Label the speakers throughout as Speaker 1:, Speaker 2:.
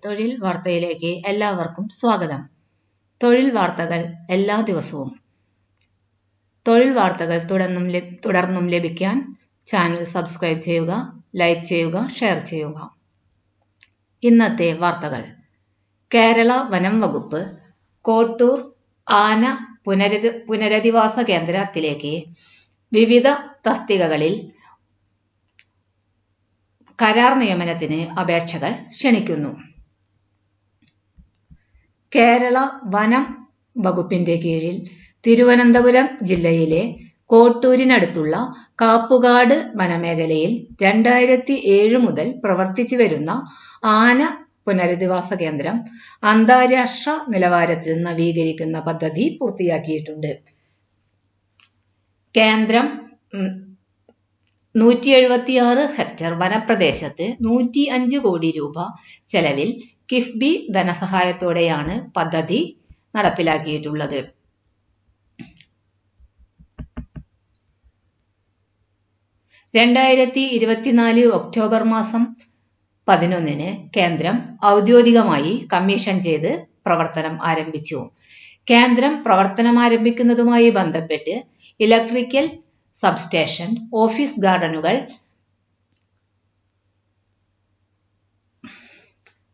Speaker 1: തൊഴിൽ വാർത്തയിലേക്ക് എല്ലാവർക്കും സ്വാഗതം. തൊഴിൽ വാർത്തകൾ എല്ലാ ദിവസവും. തൊഴിൽ വാർത്തകൾ തുടർന്നും ലഭിക്കാൻ ചാനൽ സബ്സ്ക്രൈബ് ചെയ്യുക, ലൈക്ക് ചെയ്യുക, ഷെയർ ചെയ്യുക. ഇന്നത്തെ വാർത്തകൾ. കേരള വനം വകുപ്പ് കോട്ടൂർ ആന പുനരധിവാസ കേന്ദ്രത്തിലേക്ക് വിവിധ തസ്തികകളിൽ കരാർ നിയമനത്തിന് അപേക്ഷകൾ ക്ഷണിക്കുന്നു. കേരള വനം വകുപ്പിന്റെ കീഴിൽ തിരുവനന്തപുരം ജില്ലയിലെ കോട്ടൂരിനടുത്തുള്ള കാപ്പുകാട് വനമേഖലയിൽ 2007 മുതൽ പ്രവർത്തിച്ചു വരുന്ന ആന പുനരധിവാസ കേന്ദ്രം അന്താരാഷ്ട്ര നിലവാരത്തിൽ നവീകരിക്കുന്ന പദ്ധതി പൂർത്തിയാക്കിയിട്ടുണ്ട്. കേന്ദ്രം 176 ഹെക്ടർ വനപ്രദേശത്ത് 105 കോടി രൂപ ചെലവിൽ കിഫ്ബി ധനസഹായത്തോടെയാണ് പദ്ധതി നടപ്പിലാക്കിയിട്ടുള്ളത്. ഒക്ടോബർ മാസം 11 കേന്ദ്രം ഔദ്യോഗികമായി കമ്മീഷൻ ചെയ്ത് പ്രവർത്തനം ആരംഭിച്ചു. കേന്ദ്രം പ്രവർത്തനം ആരംഭിക്കുന്നതുമായി ബന്ധപ്പെട്ട് ഇലക്ട്രിക്കൽ സബ്സ്റ്റേഷൻ, ഓഫീസ് ഗാർഡനുകൾ,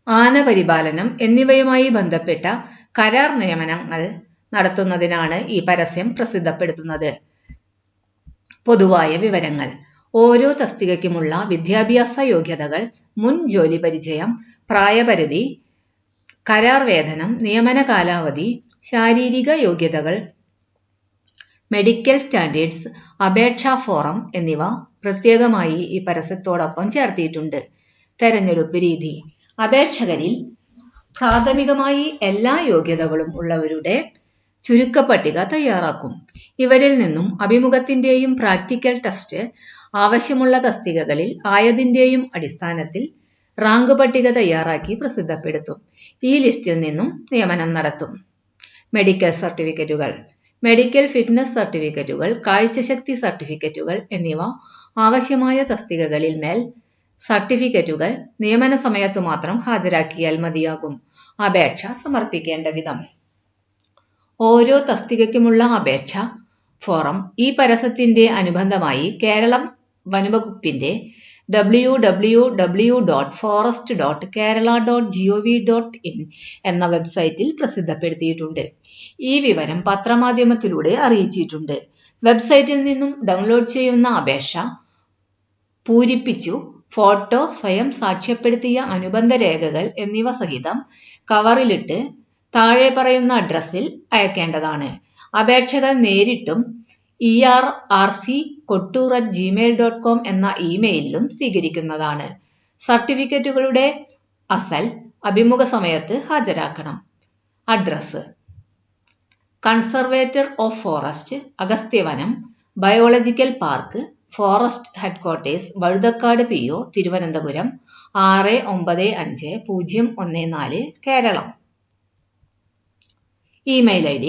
Speaker 1: ആന പരിപാലനം എന്നിവയുമായി ബന്ധപ്പെട്ട കരാർ നിയമനങ്ങൾ നടത്തുന്നതിനാണ് ഈ പരസ്യം പ്രസിദ്ധപ്പെടുത്തുന്നത്. പൊതുവായ വിവരങ്ങൾ. ഓരോ തസ്തികയ്ക്കുമുള്ള വിദ്യാഭ്യാസ യോഗ്യതകൾ, മുൻ ജോലി പരിചയം, പ്രായപരിധി, കരാർ വേതനം, നിയമന കാലാവധി, ശാരീരിക യോഗ്യതകൾ, മെഡിക്കൽ സ്റ്റാൻഡേർഡ്സ്, അപേക്ഷാ ഫോറം എന്നിവ പ്രത്യേകമായി ഈ പരസ്യത്തോടൊപ്പം ചേർത്തിയിട്ടുണ്ട്. തെരഞ്ഞെടുപ്പ് രീതി. അപേക്ഷകരിൽ പ്രാഥമികമായി എല്ലാ യോഗ്യതകളും ഉള്ളവരുടെ ചുരുക്കപ്പട്ടിക തയ്യാറാക്കും. ഇവരിൽ നിന്നും അഭിമുഖത്തിന്റെയും പ്രാക്ടിക്കൽ ടെസ്റ്റ് ആവശ്യമുള്ള തസ്തികകളിൽ ആയതിന്റെയും അടിസ്ഥാനത്തിൽ റാങ്ക് പട്ടിക തയ്യാറാക്കി പ്രസിദ്ധപ്പെടുത്തും. ഈ ലിസ്റ്റിൽ നിന്നും നിയമനം നടത്തും. മെഡിക്കൽ സർട്ടിഫിക്കറ്റുകൾ. മെഡിക്കൽ ഫിറ്റ്നസ് സർട്ടിഫിക്കറ്റുകൾ, കാഴ്ചശക്തി സർട്ടിഫിക്കറ്റുകൾ എന്നിവ ആവശ്യമായ തസ്തികകളിൽ മേൽ സർട്ടിഫിക്കറ്റുകൾ നിയമന സമയത്തു മാത്രം ഹാജരാക്കിയാൽ മതിയാകും. അപേക്ഷ സമർപ്പിക്കേണ്ട വിധം. ഓരോ തസ്തികയ്ക്കുമുള്ള അപേക്ഷ ഫോറം ഈ പരസ്യത്തിന്റെ അനുബന്ധമായി കേരളം വനംവകുപ്പിന്റെ www.forest.kerala.gov.in എന്ന വെബ്സൈറ്റിൽ പ്രസിദ്ധപ്പെടുത്തിയിട്ടുണ്ട്. ഈ വിവരം പത്രമാധ്യമത്തിലൂടെ അറിയിച്ചിട്ടുണ്ട്. വെബ്സൈറ്റിൽ നിന്നും ഡൗൺലോഡ് ചെയ്യുന്ന അപേക്ഷ പൂരിപ്പിച്ചു ഫോട്ടോ, സ്വയം സാക്ഷ്യപ്പെടുത്തിയ അനുബന്ധ രേഖകൾ എന്നിവ സഹിതം കവറിലിട്ട് താഴെ പറയുന്ന അഡ്രസ്സിൽ അയക്കേണ്ടതാണ്. അപേക്ഷകൾ നേരിട്ടും errc.kottur@gmail.com എന്ന ഇമെയിലിലും സ്വീകരിക്കുന്നതാണ്. സർട്ടിഫിക്കറ്റുകളുടെ അസൽ അഭിമുഖ സമയത്ത് ഹാജരാക്കണം. Address: conservator of forest, Agasthyavanam, biological park, forest headquarters, Vazhuthacaud PO, Thiruvananthapuram 695014, Keralam. Email ID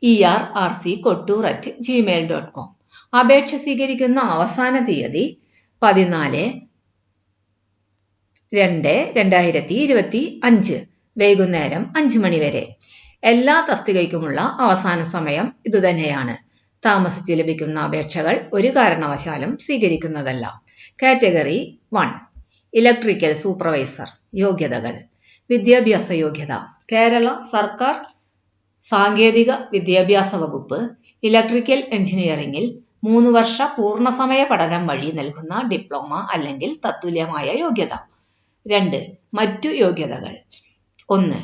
Speaker 1: errc.kottur@gmail.com. അപേക്ഷ സ്വീകരിക്കുന്ന അവസാന തീയതി 14/2/2025 വൈകുന്നേരം 5 മണി വരെ. എല്ലാ തസ്തികയ്ക്കുമുള്ള അവസാന സമയം ഇതുതന്നെയാണ്. താമസിച്ച് ലഭിക്കുന്ന അപേക്ഷകൾ ഒരു കാരണവശാലും സ്വീകരിക്കുന്നതല്ല. Category 1 electrical supervisor. യോഗ്യതകൾ: വിദ്യാഭ്യാസ യോഗ്യത. കേരള സർക്കാർ സാങ്കേതിക വിദ്യാഭ്യാസ വകുപ്പ് ഇലക്ട്രിക്കൽ എഞ്ചിനീയറിംഗിൽ 3 വർഷ പൂർണ്ണസമയ പഠനം വഴി നൽകുന്ന ഡിപ്ലോമ അല്ലെങ്കിൽ തത്തുല്യമായ യോഗ്യത. 2 മറ്റു യോഗ്യതകൾ. 1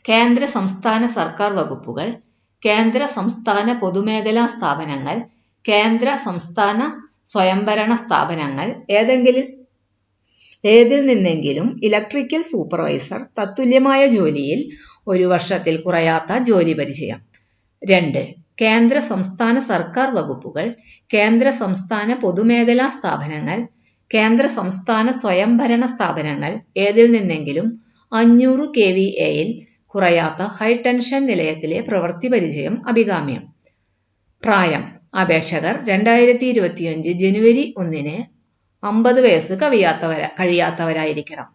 Speaker 1: കേന്ദ്ര സംസ്ഥാന സർക്കാർ വകുപ്പുകൾ, കേന്ദ്ര സംസ്ഥാന പൊതുമേഖലാ സ്ഥാപനങ്ങൾ, കേന്ദ്ര സംസ്ഥാന സ്വയംഭരണ സ്ഥാപനങ്ങൾ ഏതിൽ നിന്നെങ്കിലും ഇലക്ട്രിക്കൽ സൂപ്പർവൈസർ തത്തുല്യമായ ജോലിയിൽ 1 വർഷത്തിൽ കുറയാത്ത ജോലി പരിചയം. 2 കേന്ദ്ര സംസ്ഥാന സർക്കാർ വകുപ്പുകൾ, കേന്ദ്ര സംസ്ഥാന പൊതുമേഖലാ സ്ഥാപനങ്ങൾ, കേന്ദ്ര സംസ്ഥാന സ്വയംഭരണ സ്ഥാപനങ്ങൾ ഏതിൽ നിന്നെങ്കിലും 500 kVA-യിൽ കുറയാത്ത ഹൈടെൻഷൻ നിലയത്തിലെ പ്രവൃത്തി പരിചയം അഭികാമ്യം. പ്രായം: അപേക്ഷകർ 2025 ജനുവരി 1 50 വയസ്സ് കഴിയാത്തവരായിരിക്കണം.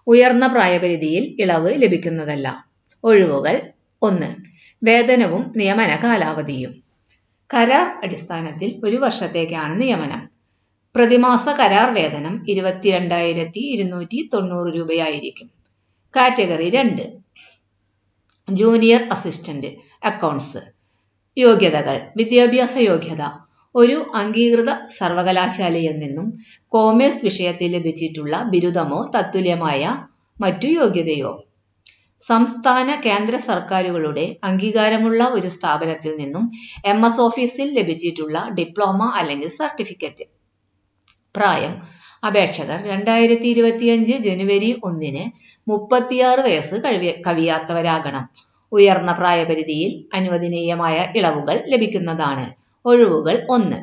Speaker 1: ഉയർന്ന പ്രായപരിധിയിൽ ഇളവ് ലഭിക്കുന്നതല്ല. ഒഴിവുകൾ: 1. വേതനവും നിയമന കാലാവധിയും. കരാർ അടിസ്ഥാനത്തിൽ 1 വർഷത്തേക്കാണ് നിയമനം. പ്രതിമാസ കരാർ വേതനം 22,290 രൂപയായിരിക്കും. Category 2 junior assistant accounts. യോഗ്യതകൾ: വിദ്യാഭ്യാസ യോഗ്യത ഒരു അംഗീകൃത സർവകലാശാലയിൽ നിന്നും കോമേഴ്സ് വിഷയത്തിൽ ലഭിച്ചിട്ടുള്ള ബിരുദമോ തത്തുല്യമായ മറ്റു യോഗ്യതയോ. സംസ്ഥാന കേന്ദ്ര സർക്കാരുകളുടെ അംഗീകാരമുള്ള ഒരു സ്ഥാപനത്തിൽ നിന്നും MS ഓഫീസിൽ ലഭിച്ചിട്ടുള്ള ഡിപ്ലോമ അല്ലെങ്കിൽ സർട്ടിഫിക്കറ്റ്. പ്രായം: അപേക്ഷകർ 2025 ജനുവരി 1 36 വയസ്സ് കവിയാത്തവരാകണം. ഉയർന്ന പ്രായപരിധിയിൽ അനുവദനീയമായ ഇളവുകൾ ലഭിക്കുന്നതാണ്. ഒഴിവുകൾ: 1.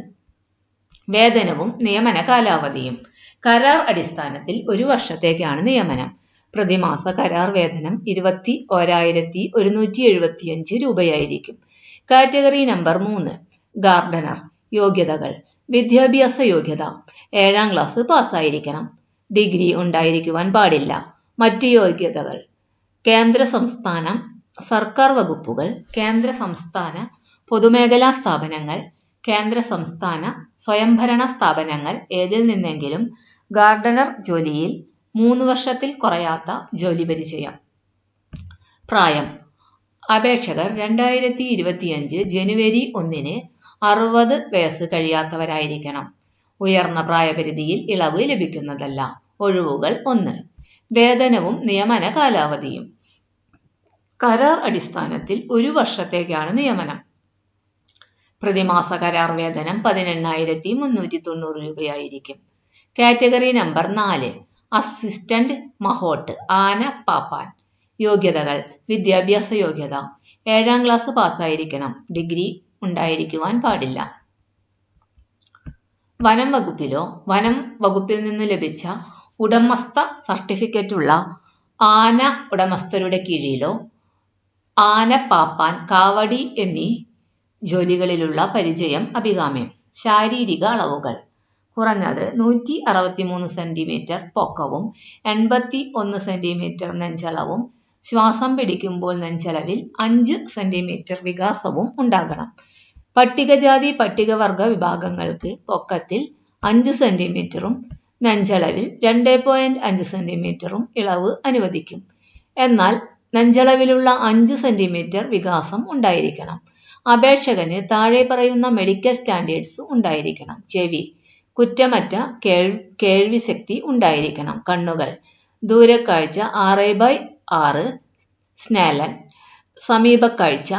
Speaker 1: വേതനവും നിയമന കാലാവധിയും. കരാർ അടിസ്ഥാനത്തിൽ 1 വർഷത്തേക്കാണ് നിയമനം. പ്രതിമാസ കരാർ വേതനം 21,175 രൂപയായിരിക്കും. Category number 3 Gardner. യോഗ്യതകൾ: വിദ്യാഭ്യാസ യോഗ്യത 7ാം ക്ലാസ് പാസ്സായിരിക്കണം. ഡിഗ്രി ഉണ്ടായിരിക്കുവാൻ പാടില്ല. മറ്റു യോഗ്യതകൾ: കേന്ദ്ര സംസ്ഥാന സർക്കാർ വകുപ്പുകൾ, കേന്ദ്ര സംസ്ഥാന പൊതുമേഖലാ സ്ഥാപനങ്ങൾ, കേന്ദ്ര സംസ്ഥാന സ്വയംഭരണ സ്ഥാപനങ്ങൾ ഏതിൽ നിന്നെങ്കിലും ഗാർഡനർ ജോലിയിൽ 3 വർഷത്തിൽ കുറയാത്ത ജോലി പരിചയം. പ്രായം: അപേക്ഷകർ 2025 ജനുവരി 1 60 വയസ്സ് കഴിയാത്തവരായിരിക്കണം. ഉയർന്ന പ്രായപരിധിയിൽ ഇളവ് ലഭിക്കുന്നതല്ല. ഒഴിവുകൾ: 1. വേതനവും നിയമന കാലാവധിയും. കരാർ അടിസ്ഥാനത്തിൽ 1 വർഷത്തേക്കാണ് നിയമനം. പ്രതിമാസ കരാർ വേതനം 18,390 രൂപയായിരിക്കും. കാറ്റഗറി നമ്പർ 4 അസിസ്റ്റന്റ് മഹോട്ട് ആന പാപ്പാൻ. യോഗ്യതകൾ: വിദ്യാഭ്യാസ യോഗ്യത 7ാം ക്ലാസ് പാസ്സായിരിക്കണം. ഡിഗ്രി ഉണ്ടായിരിക്കുവാൻ പാടില്ല. വനം വകുപ്പിലോ വനം വകുപ്പിൽ നിന്ന് ലഭിച്ച ഉടമസ്ഥ സർട്ടിഫിക്കറ്റുള്ള ആന ഉടമസ്ഥരുടെ കീഴിലോ ആന പാപ്പാൻ, കാവടി എന്നീ ജോലികളിലുള്ള പരിചയം അഭികാമ്യം. ശാരീരിക അളവുകൾ: കുറഞ്ഞത് 163 സെന്റിമീറ്റർ പൊക്കവും 81 സെന്റിമീറ്റർ നെഞ്ചളവും ശ്വാസം പിടിക്കുമ്പോൾ നെഞ്ചളവിൽ 5 സെന്റിമീറ്റർ വികാസവും ഉണ്ടാകണം. പട്ടികജാതി പട്ടികവർഗ വിഭാഗങ്ങൾക്ക് പൊക്കത്തിൽ 5 സെന്റിമീറ്ററും നെഞ്ചളവിൽ 2.5 സെന്റിമീറ്ററും ഇളവ് അനുവദിക്കും. എന്നാൽ നെഞ്ചളവിലുള്ള 5 സെന്റിമീറ്റർ വികാസം ഉണ്ടായിരിക്കണം. അപേക്ഷകന് താഴെ പറയുന്ന മെഡിക്കൽ സ്റ്റാൻഡേർഡ്സ് ഉണ്ടായിരിക്കണം. ചെവി: കുറ്റമറ്റ കേൾവി ശക്തി ഉണ്ടായിരിക്കണം. കണ്ണുകൾ: ദൂരക്കാഴ്ച 6/6 സ്നാലൻ. സമീപക്കാഴ്ച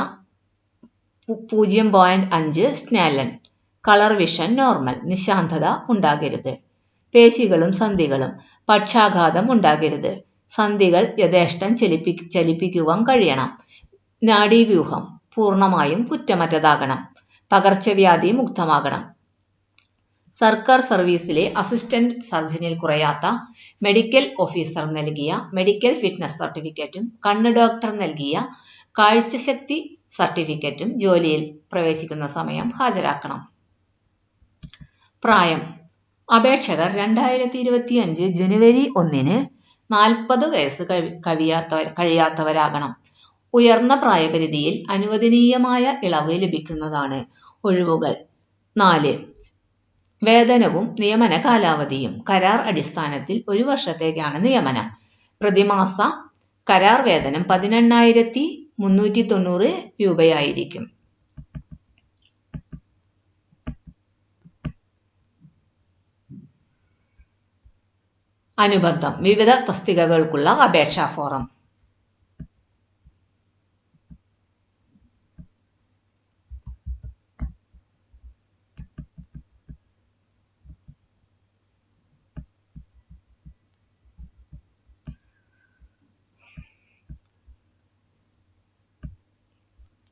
Speaker 1: 0.5 സ്നാലൻ. Colour vision normal. നിശാന്തത ഉണ്ടാകരുത്. പേശികളും സന്ധികളും: പക്ഷാഘാതം ഉണ്ടാകരുത്. സന്ധികൾ യഥേഷ്ടം ചലിപ്പിക്കുവാൻ കഴിയണം. നാഡീവ്യൂഹം പൂർണ്ണമായും കുറ്റമറ്റതാകണം. പകർച്ചവ്യാധി മുക്തമാകണം. സർക്കാർ സർവീസിലെ അസിസ്റ്റന്റ് സർജനിൽ കുറയാത്ത മെഡിക്കൽ ഓഫീസർ നൽകിയ മെഡിക്കൽ ഫിറ്റ്നസ് സർട്ടിഫിക്കറ്റും കണ്ണ് ഡോക്ടർ നൽകിയ കാഴ്ചശക്തി സർട്ടിഫിക്കറ്റും ജോലിയിൽ പ്രവേശിക്കുന്ന സമയം ഹാജരാക്കണം. പ്രായം: അപേക്ഷകർ 2025 ജനുവരി 1 40 വയസ്സ് കഴിയാത്തവരാകണം. ഉയർന്ന പ്രായപരിധിയിൽ അനുവദനീയമായ ഇളവ് ലഭിക്കുന്നതാണ്. ഒഴിവുകൾ: 4. വേതനവും നിയമന കാലാവധിയും. കരാർ അടിസ്ഥാനത്തിൽ 1 വർഷത്തേക്കാണ് നിയമനം. പ്രതിമാസ കരാർ വേതനം 18,390 രൂപയായിരിക്കും. അനുബന്ധം: വിവിധ തസ്തികകൾക്കുള്ള അപേക്ഷാ ഫോറം.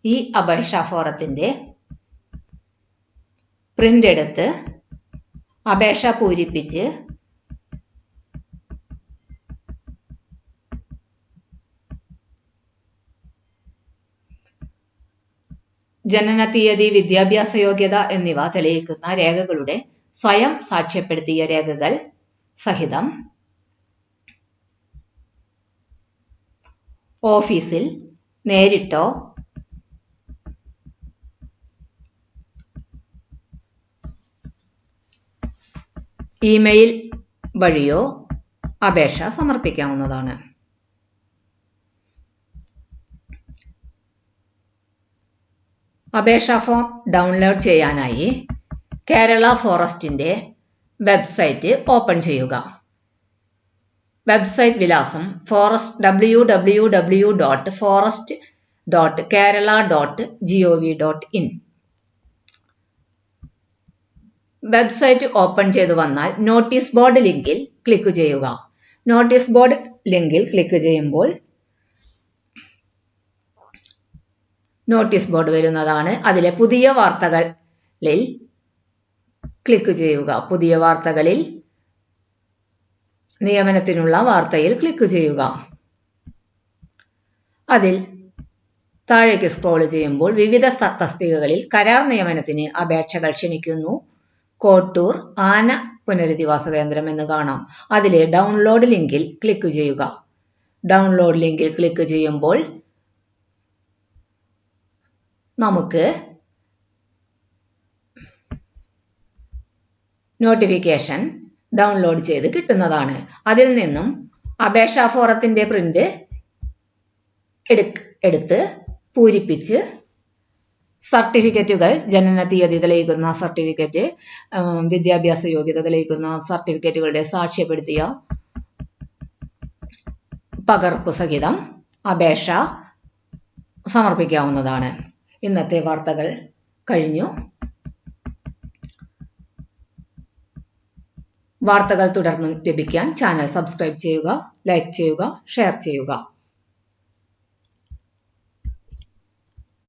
Speaker 1: ഈ അപേക്ഷാ ഫോറത്തിന്റെ പ്രിന്റ് എടുത്ത് അപേക്ഷ പൂരിപ്പിച്ച് ജനന തീയതി, വിദ്യാഭ്യാസ യോഗ്യത എന്നിവ തെളിയിക്കുന്ന രേഖകളുടെ സ്വയം സാക്ഷ്യപ്പെടുത്തിയ രേഖകൾ സഹിതം ഓഫീസിൽ നേരിട്ടോ ഇമെയിൽ വഴിയോ അപേക്ഷ സമർപ്പിക്കാവുന്നതാണ്. അപേക്ഷാ ഫോം ഡൗൺലോഡ് ചെയ്യാനായി കേരള ഫോറസ്റ്റിന്റെ വെബ്സൈറ്റ് ഓപ്പൺ ചെയ്യുക. വെബ്സൈറ്റ് വിലാസം www.forest.kerala.gov.in. വെബ്സൈറ്റ് ഓപ്പൺ ചെയ്തു വന്നാൽ നോട്ടീസ് ബോർഡ് ലിങ്കിൽ ക്ലിക്ക് ചെയ്യുക. നോട്ടീസ് ബോർഡ് ലിങ്കിൽ ക്ലിക്ക് ചെയ്യുമ്പോൾ നോട്ടീസ് ബോർഡ് വരുന്നതാണ്. അതിലെ പുതിയ വാർത്തകളിൽ ക്ലിക്ക് ചെയ്യുക. പുതിയ വാർത്തകളിൽ നിയമനത്തിനുള്ള വാർത്തയിൽ ക്ലിക്ക് ചെയ്യുക. അതിൽ താഴേക്ക് സ്ക്രോൾ ചെയ്യുമ്പോൾ വിവിധ തസ്തികകളിൽ കരാർ നിയമനത്തിന് അപേക്ഷകൾ ക്ഷണിക്കുന്നു. കോട്ടൂർ ആന പുനരധിവാസ കേന്ദ്രം എന്ന് കാണാം. അതിലെ ഡൗൺലോഡ് ലിങ്കിൽ ക്ലിക്ക് ചെയ്യുക. ഡൗൺലോഡ് ലിങ്കിൽ ക്ലിക്ക് ചെയ്യുമ്പോൾ നമുക്ക് നോട്ടിഫിക്കേഷൻ ഡൗൺലോഡ് ചെയ്ത് കിട്ടുന്നതാണ്. അതിൽ നിന്നും അപേക്ഷാ ഫോറത്തിന്റെ പ്രിന്റ് എടുത്ത് പൂരിപ്പിച്ച് സർട്ടിഫിക്കറ്റുകൾ, ജനന തീയതി തെളിയിക്കുന്ന സർട്ടിഫിക്കറ്റ്, വിദ്യാഭ്യാസ യോഗ്യത തെളിയിക്കുന്ന സർട്ടിഫിക്കറ്റുകളുടെ സാക്ഷ്യപ്പെടുത്തിയ പകർപ്പ് സഹിതം അപേക്ഷ സമർപ്പിക്കാവുന്നതാണ്. ഇന്നത്തെ വാർത്തകൾ കഴിഞ്ഞു. വാർത്തകൾ തുടർന്നും ലഭിക്കാൻ ചാനൽ സബ്സ്ക്രൈബ് ചെയ്യുക, ലൈക്ക് ചെയ്യുക, ഷെയർ ചെയ്യുക.